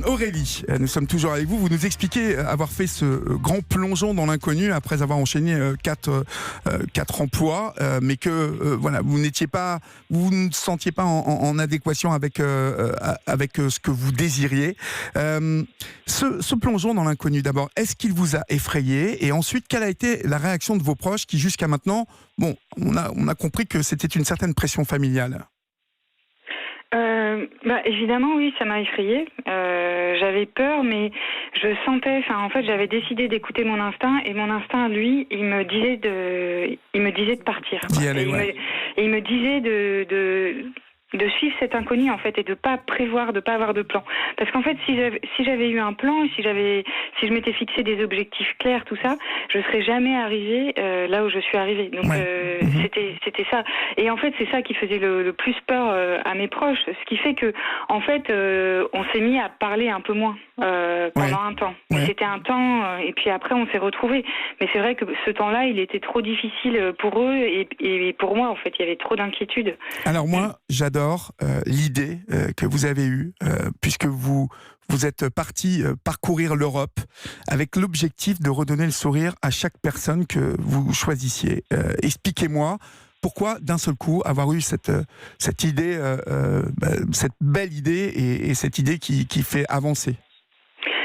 Aurélie, nous sommes toujours avec vous. Vous nous expliquez avoir fait ce grand plongeon dans l'inconnu après avoir enchaîné quatre emplois, mais que voilà, vous ne sentiez pas en adéquation avec ce que vous désiriez. Ce plongeon dans l'inconnu, d'abord, est-ce qu'il vous a effrayé? Et ensuite, quelle a été la réaction de vos proches qui, jusqu'à maintenant, bon, on a compris que c'était une certaine pression familiale? Évidemment, oui, ça m'a effrayée. J'avais peur, mais je sentais. En fait, j'avais décidé d'écouter mon instinct, et mon instinct, lui, il me disait de partir. D'y aller, ouais. Il me disait de suivre cet inconnu, en fait, et de pas prévoir, de pas avoir de plan. Parce qu'en fait, si j'avais eu un plan, et si je m'étais fixé des objectifs clairs, tout ça, je serais jamais arrivée là où je suis arrivée. Donc c'était ça. Et en fait, c'est ça qui faisait le plus peur à mes proches. Ce qui fait que, en fait, on s'est mis à parler un peu moins pendant un temps. Ouais. C'était un temps, et puis après, on s'est retrouvés. Mais c'est vrai que ce temps-là, il était trop difficile pour eux et pour moi. En fait, il y avait trop d'inquiétude. Alors moi, j'adore l'idée que vous avez eue, puisque vous êtes parti parcourir l'Europe avec l'objectif de redonner le sourire à chaque personne que vous choisissiez. Expliquez-moi pourquoi d'un seul coup avoir eu cette idée, cette belle idée et cette idée qui fait avancer.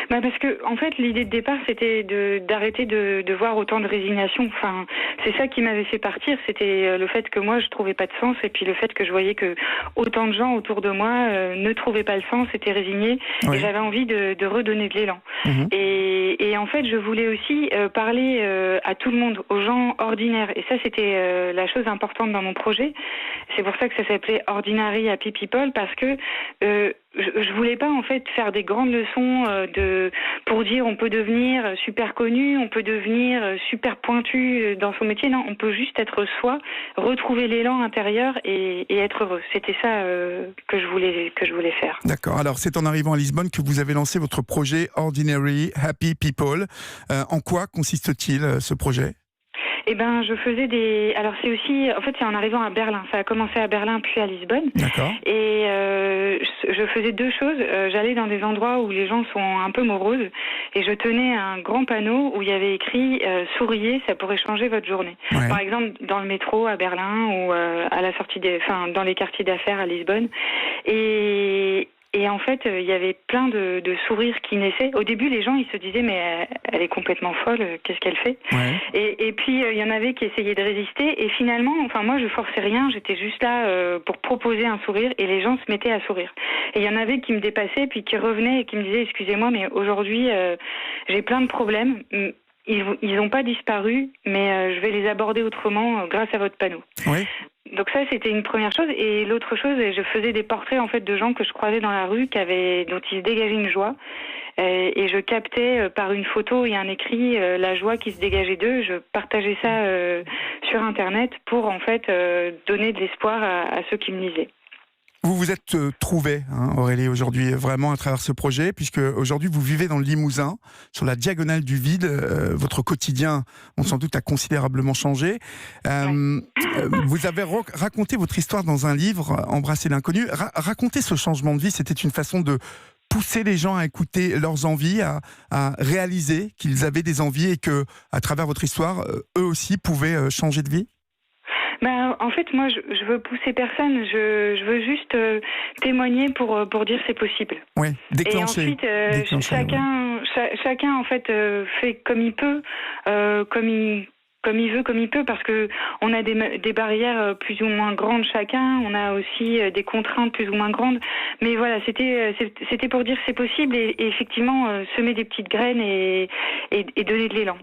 Parce que, en fait, l'idée de départ, c'était d'arrêter de voir autant de résignation. Enfin, c'est ça qui m'avait fait partir. C'était le fait que moi, je trouvais pas de sens, et puis le fait que je voyais que autant de gens autour de moi ne trouvaient pas le sens, étaient résignés, et j'avais envie de redonner de l'élan. Et en fait, je voulais aussi parler à tout le monde, aux gens ordinaires. Et ça, c'était la chose importante dans mon projet. C'est pour ça que ça s'appelait Ordinary Happy People, parce que je voulais pas, en fait, faire des grandes leçons pour dire on peut devenir super connu, on peut devenir super pointu dans son métier. Non, on peut juste être soi, retrouver l'élan intérieur et être heureux. C'était ça que je voulais faire. D'accord. Alors, c'est en arrivant à Lisbonne que vous avez lancé votre projet Ordinary Happy People. En quoi consiste-t-il, ce projet ? Je faisais alors c'est aussi, en fait, c'est en arrivant à Berlin. Ça a commencé à Berlin puis à Lisbonne. D'accord. Et je faisais deux choses. J'allais dans des endroits où les gens sont un peu moroses, et je tenais un grand panneau où il y avait écrit souriez, ça pourrait changer votre journée. Ouais. Par exemple, dans le métro à Berlin ou à la sortie dans les quartiers d'affaires à Lisbonne. Et en fait, il y avait plein de sourires qui naissaient. Au début, les gens, ils se disaient, mais elle est complètement folle, qu'est-ce qu'elle fait ? Ouais. Et puis, il y en avait qui essayaient de résister. Et finalement, moi, je forçais rien. J'étais juste là pour proposer un sourire, et les gens se mettaient à sourire. Et il y en avait qui me dépassaient, puis qui revenaient et qui me disaient, excusez-moi, mais aujourd'hui, j'ai plein de problèmes. Ils n'ont pas disparu, mais je vais les aborder autrement grâce à votre panneau. Oui. Donc ça, c'était une première chose. Et l'autre chose, je faisais des portraits, en fait, de gens que je croisais dans la rue, dont il se dégageait une joie. Et je captais par une photo et un écrit la joie qui se dégageait d'eux. Je partageais ça sur Internet pour, en fait, donner de l'espoir à ceux qui me lisaient. Vous vous êtes trouvée, Aurélie, aujourd'hui, vraiment à travers ce projet, puisque aujourd'hui vous vivez dans le Limousin, sur la diagonale du vide. Votre quotidien, sans doute, a considérablement changé. Vous avez raconté votre histoire dans un livre, Embrasser l'inconnu. Racontez ce changement de vie. C'était une façon de pousser les gens à écouter leurs envies, à réaliser qu'ils avaient des envies, et que, à travers votre histoire, eux aussi pouvaient changer de vie. En fait, moi, je veux pousser personne. Je veux juste témoigner pour dire c'est possible. Oui, déclencher. Et ensuite, chacun en fait fait comme il peut, comme il veut, comme il peut, parce que on a des barrières plus ou moins grandes chacun. On a aussi des contraintes plus ou moins grandes. Mais voilà, c'était pour dire c'est possible, et effectivement semer des petites graines et donner de l'élan.